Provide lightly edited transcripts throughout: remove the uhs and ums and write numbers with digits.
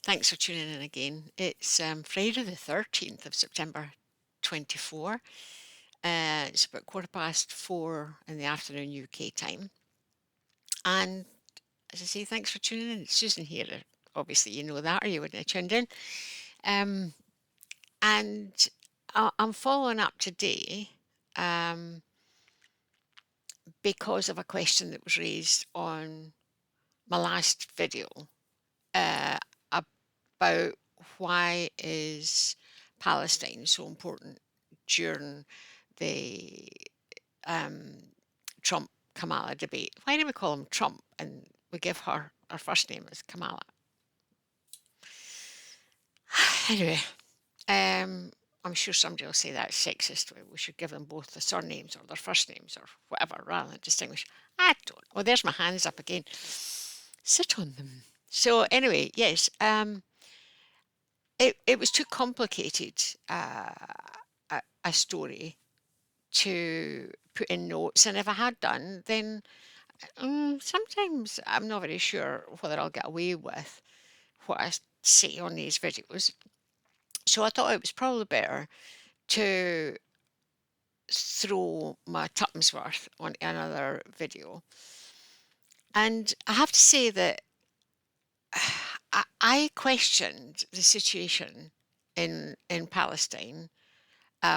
Thanks for tuning in again. It's Friday the 13th of September 24. It's about 4:15 in the afternoon UK time. And as I say, thanks for tuning in. It's Susan here. Obviously, you know that, or you wouldn't have tuned in. Um, and I'm following up today um, because of a question that was raised on my last video uh, about why is Palestine so important during the um, Trump Kamala debate. Why do we call him Trump and we give her first name as Kamala? Anyway, um, I'm sure somebody will say that's sexist. We should give them both the surnames or their first names or whatever rather than distinguish. I don't. Oh, there's my hands up again. Sit on them. So anyway, yes, it was too complicated a story to put in notes, and if I had done, then sometimes I'm not very sure whether I'll get away with what I say on these videos. So I thought it was probably better to throw my tuppence worth on another video. And I have to say that I questioned the situation in Palestine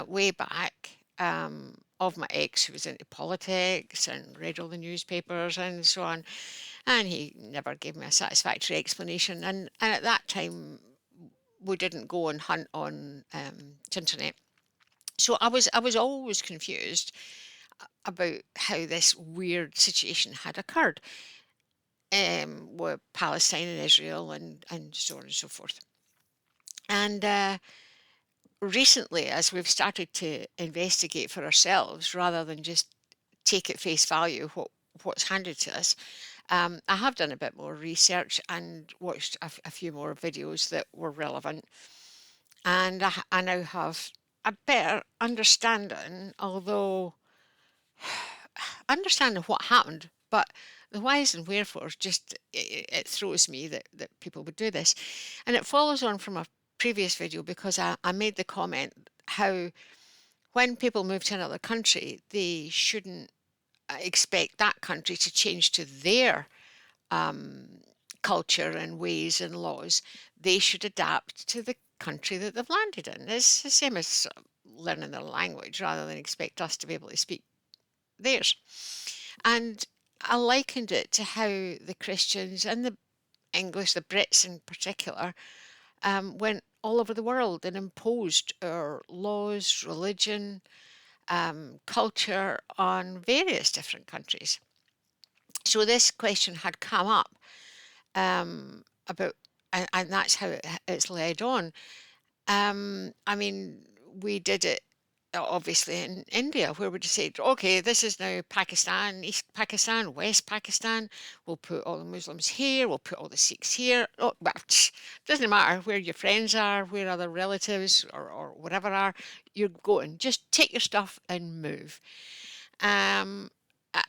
way back of my ex who was into politics and read all the newspapers and so on. And he never gave me a satisfactory explanation. And at that time, we didn't go and hunt on the internet. So I was always confused about how this weird situation had occurred with Palestine and Israel and so on and so forth. And recently, as we've started to investigate for ourselves rather than just take at face value what's handed to us, I have done a bit more research and watched a few more videos that were relevant, and I now have a better understanding, although understanding what happened, but the whys and wherefores just it throws me that people would do this, and it follows on from a previous video because I made the comment how when people move to another country, they shouldn't expect that country to change to their um, culture and ways and laws. They should adapt to the country that they've landed in. It's the same as learning their language rather than expect us to be able to speak theirs. And I likened it to how the Christians and the English, the Brits in particular, went all over the world and imposed our laws, religion, culture on various different countries. So this question had come up about, and that's how it's led on. I mean, we did it obviously in India, where we just said, okay, this is now Pakistan, East Pakistan, West Pakistan. We'll put all the Muslims here. We'll put all the Sikhs here. Oh, well, doesn't matter where your friends are, where other relatives or whatever are. You're going. Just take your stuff and move. Um,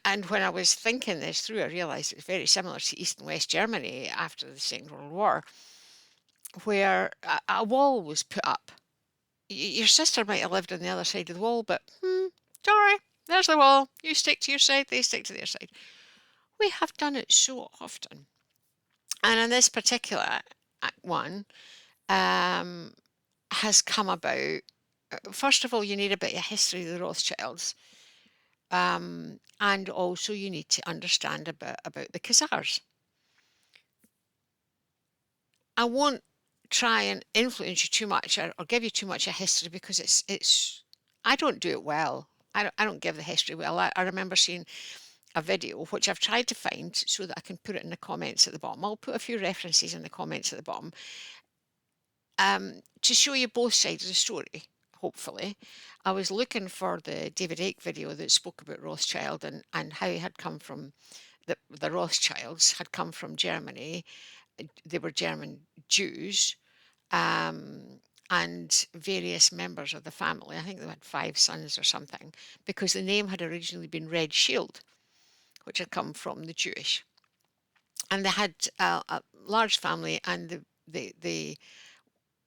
and when I was thinking this through, I realised it was very similar to East and West Germany after the Second World War, where a wall was put up. Your sister might have lived on the other side of the wall, but sorry, there's the wall. You stick to your side, they stick to their side. We have done it so often. And in this particular one, um, has come about. First of all, you need a bit of history of the Rothschilds. And also you need to understand a bit about the Khazars. I won't try and influence you too much or give you too much of history because it's I don't do it well. I don't give the history well. I remember seeing a video which I've tried to find so that I can put it in the comments at the bottom. I'll put a few references in the comments at the bottom to show you both sides of the story. Hopefully, I was looking for the David Icke video that spoke about Rothschild and how he had come from the Rothschilds had come from Germany. They were German Jews, um, and various members of the family. I think they had 5 sons or something, because the name had originally been Red Shield, which had come from the Jewish. And they had a large family, and They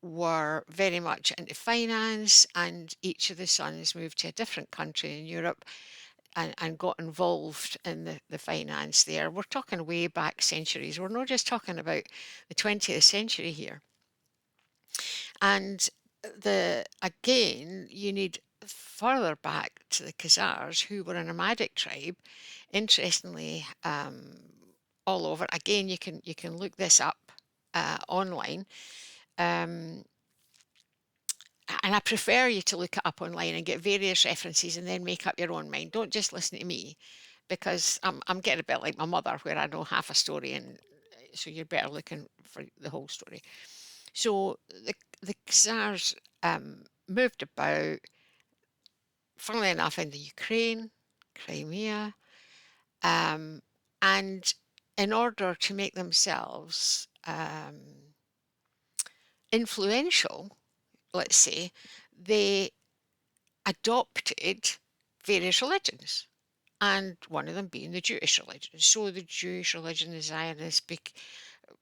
were very much into finance, and each of the sons moved to a different country in Europe and got involved in the finance there. We're talking way back centuries. We're not just talking about the 20th century here. And again, you need further back to the Khazars, who were a nomadic tribe. Interestingly, all over. Again, you can look this up online. Um, and I prefer you to look it up online and get various references and then make up your own mind. Don't just listen to me, because I'm getting a bit like my mother, where I know half a story, and so you're better looking for the whole story. So the Khazars moved about, funnily enough, in the Ukraine, Crimea, um, and in order to make themselves influential, let's say, they adopted various religions, and one of them being the Jewish religion. So the Jewish religion, the Zionists,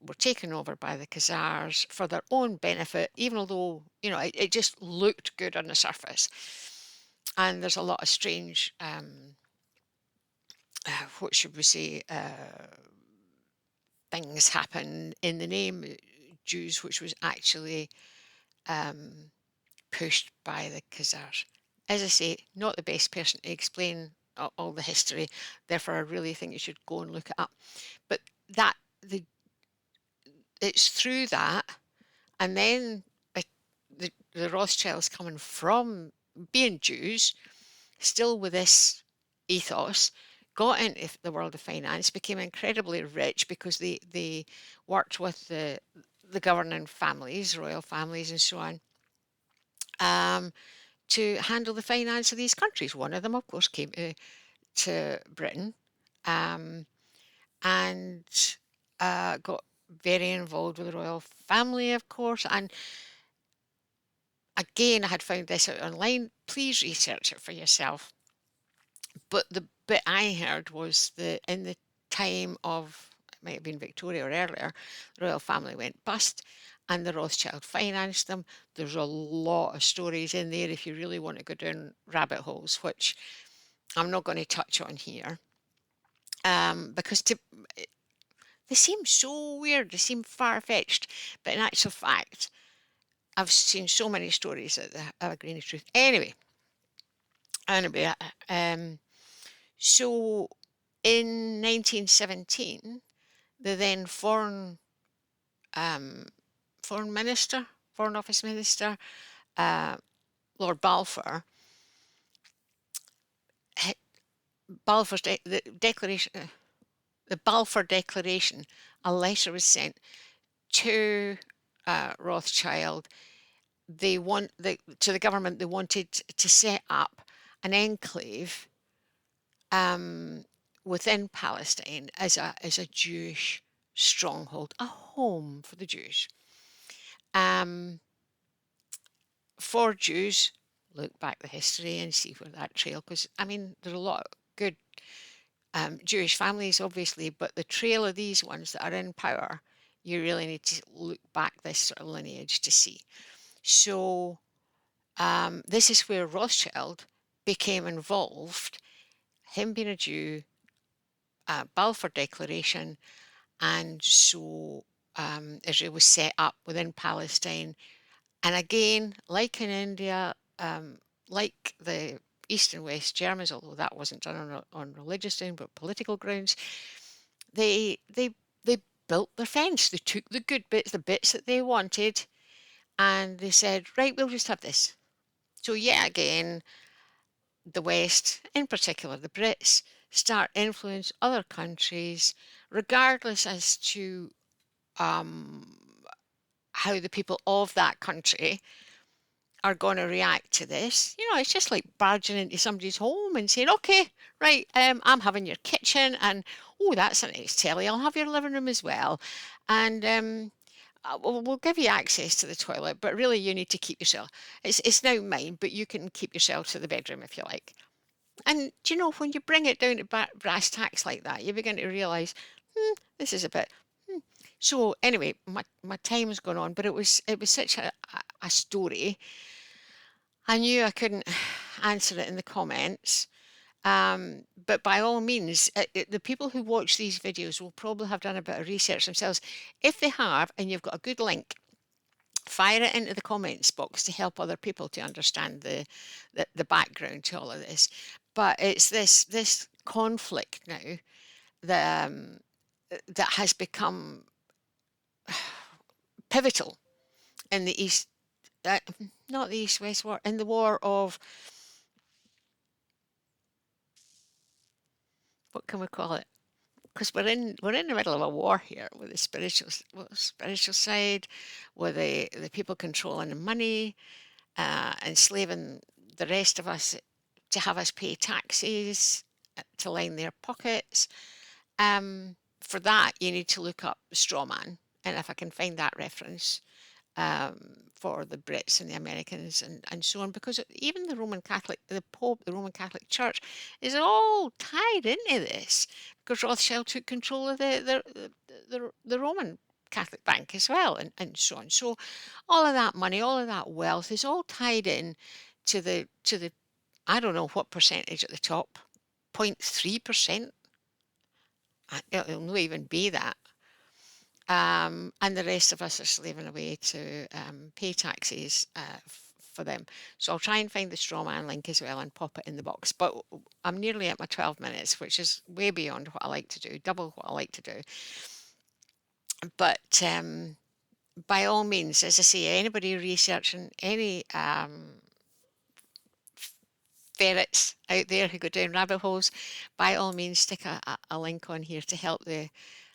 were taken over by the Khazars for their own benefit, even although, it just looked good on the surface. And there's a lot of strange, what should we say, things happen in the name Jews, which was actually um, pushed by the Khazars. As I say, not the best person to explain all the history. Therefore, I really think you should go and look it up. But that the it's through that, and then the Rothschilds, coming from being Jews, still with this ethos, got into the world of finance, became incredibly rich because they worked with the governing families, royal families, and so on, to handle the finance of these countries. One of them, of course, came to Britain, um, and got very involved with the royal family, of course. And again, I had found this out online. Please research it for yourself. But the bit I heard was that in the time of, it might have been Victoria or earlier, the royal family went bust and the Rothschild financed them. There's a lot of stories in there if you really want to go down rabbit holes, which I'm not going to touch on here, because they seem so weird, they seem far-fetched, but in actual fact, I've seen so many stories that they have a grain of truth. Anyway, so in 1917, the then um, foreign office minister, uh, Lord Balfour, the declaration, the Balfour Declaration, a letter was sent to Rothschild. To the government. They wanted to set up an enclave within Palestine as a Jewish stronghold, a home for the Jews. For Jews, look back the history and see where that trail, because I mean, there are a lot of good Jewish families, obviously, but the trail of these ones that are in power, you really need to look back this sort of lineage to see. So this is where Rothschild became involved, him being a Jew, Balfour Declaration, and so Israel was set up within Palestine. And again, like in India, like the East and West Germans, although that wasn't done on religious grounds but political grounds, they built their fence. They took the good bits, the bits that they wanted, and they said, right, we'll just have this. So yet again, the West, in particular the Brits, start influence other countries, regardless as to how the people of that country are going to react to this. It's just like barging into somebody's home and saying, okay, right, I'm having your kitchen, and oh, that's a nice telly. I'll have your living room as well. And we'll give you access to the toilet, but really you need to keep yourself. It's now mine, but you can keep yourself to the bedroom if you like. And do you know, when you bring it down to brass tacks like that, you begin to realise, this is a bit. So anyway, my time's gone on, but it was such a story. I knew I couldn't answer it in the comments. But by all means, the people who watch these videos will probably have done a bit of research themselves. If they have, and you've got a good link, fire it into the comments box to help other people to understand the background to all of this. But it's this conflict now that that has become pivotal in the East, uh, not the East-West War, in the war of, what can we call it? Because we're in the middle of a war here with the spiritual side, with the people controlling the money, enslaving the rest of us to have us pay taxes to line their pockets. For that, you need to look up straw man, and if I can find that reference, for the Brits and the Americans and so on, because even the Roman Catholic, the Pope, the Roman Catholic Church is all tied into this because Rothschild took control of the Roman Catholic Bank as well, and so on. So all of that money, all of that wealth is all tied in to the I don't know what percentage at the top, 0.3%. It'll not even be that. And the rest of us are slaving away to pay taxes for them. So I'll try and find the strawman link as well and pop it in the box. But I'm nearly at my 12 minutes, which is way beyond what I like to do, double what I like to do. But by all means, as I say, anybody researching any ferrets out there who go down rabbit holes, by all means, stick a link on here to help the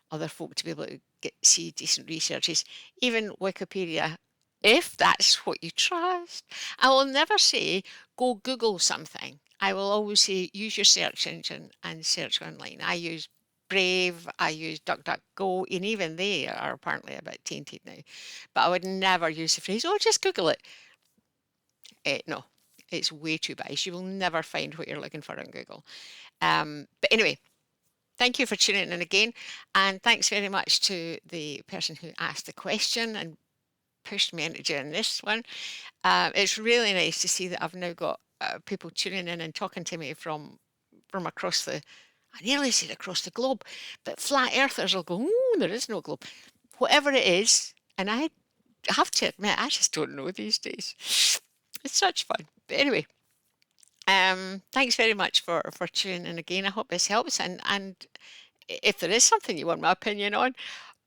other folk to be able to see decent researches, even Wikipedia, if that's what you trust. I will never say go Google something. I will always say use your search engine and search online. I use Brave, I use DuckDuckGo, and even they are apparently a bit tainted now. But I would never use the phrase, oh, just Google it. No, it's way too biased. You will never find what you're looking for on Google. But anyway, thank you for tuning in again, and thanks very much to the person who asked the question and pushed me into doing this one. It's really nice to see that I've now got people tuning in and talking to me from across the, I nearly said across the globe, but flat earthers will go, oh, there is no globe. Whatever it is, and I have to admit, I just don't know these days. It's such fun. But anyway, thanks very much for tuning in again. I hope this helps, and if there is something you want my opinion on,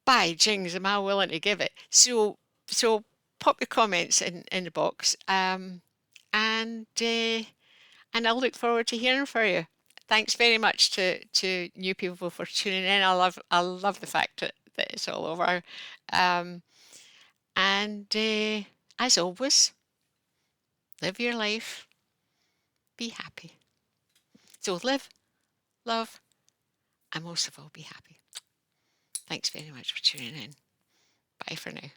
by jings, am I willing to give it? So pop your comments in the box, and I'll look forward to hearing from you. Thanks very much to new people for tuning in. I love the fact that it's all over, um, and as always, live your life, be happy. So live, love, and most of all, be happy. Thanks very much for tuning in. Bye for now.